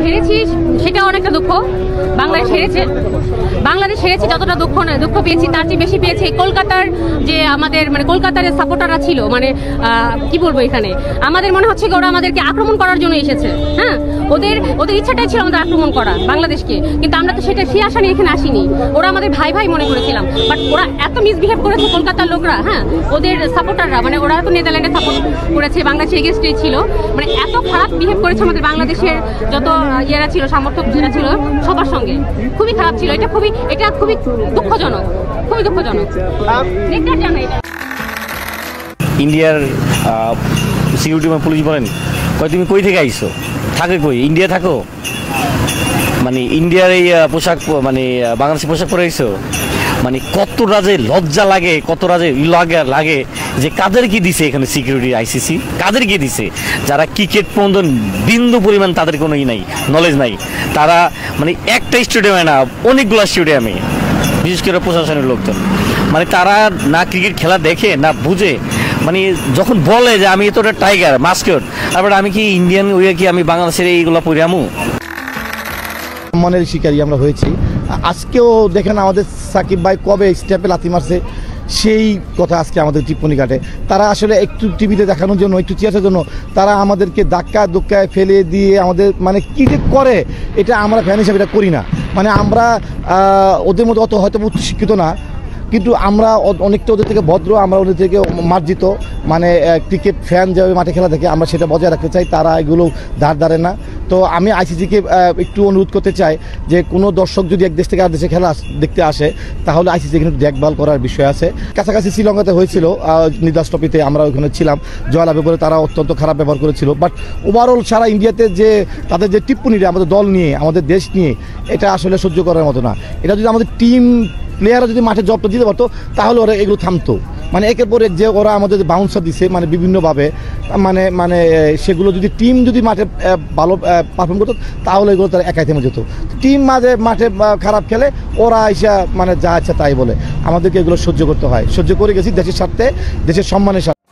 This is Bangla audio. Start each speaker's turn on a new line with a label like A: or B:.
A: হেরেছি সেটা অনেকটা দুঃখ। বাংলাদেশ হেরেছে যতটা দুঃখ পেয়েছি তার চেয়ে বেশি পেয়েছি কলকাতার যে আমাদের মানে কলকাতার সাপোর্টাররা ছিল, মানে কি বলবো, এখানে আমাদের মনে হচ্ছে ওরা আমাদেরকে আক্রমণ করার জন্য এসেছে। হ্যাঁ, ওদের ইচ্ছাটাই ছিল আমাদের আক্রমণ করা বাংলাদেশকে, কিন্তু আমরা তো সেই আশা নিয়ে এখানে আসিনি। ওরা আমাদের ভাই মনে করেছিলাম, বাট ওরা এত মিসবিহেভ করেছে কলকাতার লোকরা। হ্যাঁ, ওদের সাপোর্টাররা, মানে ওরা তো নেদারল্যান্ডে সাপোর্ট করেছে, বাংলাদেশের এগেইনস্টে ছিল, মানে এত খারাপ বিহেভ করেছে আমাদের বাংলাদেশের যত ইয়েরা ছিল, সমর্থক যারা ছিল সবার সঙ্গে খুবই খারাপ ছিল। এটা খুবই দুঃখজনক, খুবই দুঃখজনক।
B: ইন্ডিয়ার সিকিউরিটি পুলিশ বলেন, কই তুমি কই থেকে আইছো, থাকে কই, ইন্ডিয়া থাকো, মানে ইন্ডিয়ার এই পোশাক, মানে বাংলাদেশি পোশাক পরে আইছো, মানে কতটা যে লজ্জা লাগে, কতটা যে লাগে যে কাদের কি দিছে এখানে সিকিউরিটি, আইসিসি কাদের কি দিছে, যারা ক্রিকেট পর্যন্ত বিন্দু পরিমাণ তাদের কোনো নাই, নলেজ নাই। তারা মানে একটা স্টেডিয়ামে না, অনেকগুলো স্টেডিয়ামে, বিশেষ করে প্রশাসনের লোকজন, মানে তারা না ক্রিকেট খেলা দেখে না বুঝে, মানে যখন বলে যে আমি এতটা টাইগার মাস্কট, তারপরে আমি কি ইন্ডিয়ান ওয়ে, কি আমি বাংলাদেশের এইগুলো পড়ে আমু।
C: মনের শিকারী আমরা হয়েছি। আজকেও দেখেন আমাদের সাকিব ভাই কবে স্টেপে লাথি মারছে সেই কথা আজকে আমাদের টিপ্পনি কাটে। তারা আসলে একটু টিভিতে দেখানোর জন্য, একটু চেয়ারের জন্য তারা আমাদেরকে ধাক্কায় ফেলে দিয়ে আমাদের মানে কী যে করে, এটা আমরা ফ্যান হিসাবে এটা করি না। মানে আমরা ওদের মধ্যে অত হয়তো উচ্চ শিক্ষিত না, কিন্তু আমরা অনেকটা ওদের থেকে ভদ্র, আমরা ওদের থেকে মার্জিত। মানে ক্রিকেট ফ্যান যেভাবে মাঠে খেলা দেখে আমরা সেটা বজায় রাখতে চাই, তারা এগুলো ধারে না। তো আমি আইসিসিকে একটু অনুরোধ করতে চাই যে কোনো দর্শক যদি এক দেশ থেকে আর দেশে খেলা দেখতে আসে, তাহলে আইসিসি কিন্তু দেখভাল করার বিষয় আছে। কাছাকাছি শ্রীলঙ্কাতে হয়েছিল নিদাস ট্রফিতে, আমরা ওইখানে ছিলাম, জয়লাভের পরে তারা অত্যন্ত খারাপ ব্যবহার করেছিল। বাট ওভারঅল সারা ইন্ডিয়াতে যে তাদের যে টিপ্পনিটা আমাদের দল নিয়ে, আমাদের দেশ নিয়ে, এটা আসলে সহ্য করার মতো না। এটা যদি আমাদের টিম প্লেয়াররা যদি মাঠে জবটা দিতে পারতো, তাহলে ওরা এগুলো থামতো। মানে একের পর এক যে ওরা আমাদের যে বাউন্সার দিছে, মানে বিভিন্নভাবে, মানে সেগুলো যদি টিম যদি মাঠে ভালো পারফর্ম করতো, তাহলে এগুলো তারা একাই থেমে যেত। টিম মাঠে খারাপ খেলে ওরা এসে মানে যা ইচ্ছা তাই বলে, আমাদেরকে এগুলো সহ্য করতে হয়। সহ্য করে গেছি দেশের স্বার্থে, দেশের সম্মানের স্বার্থে।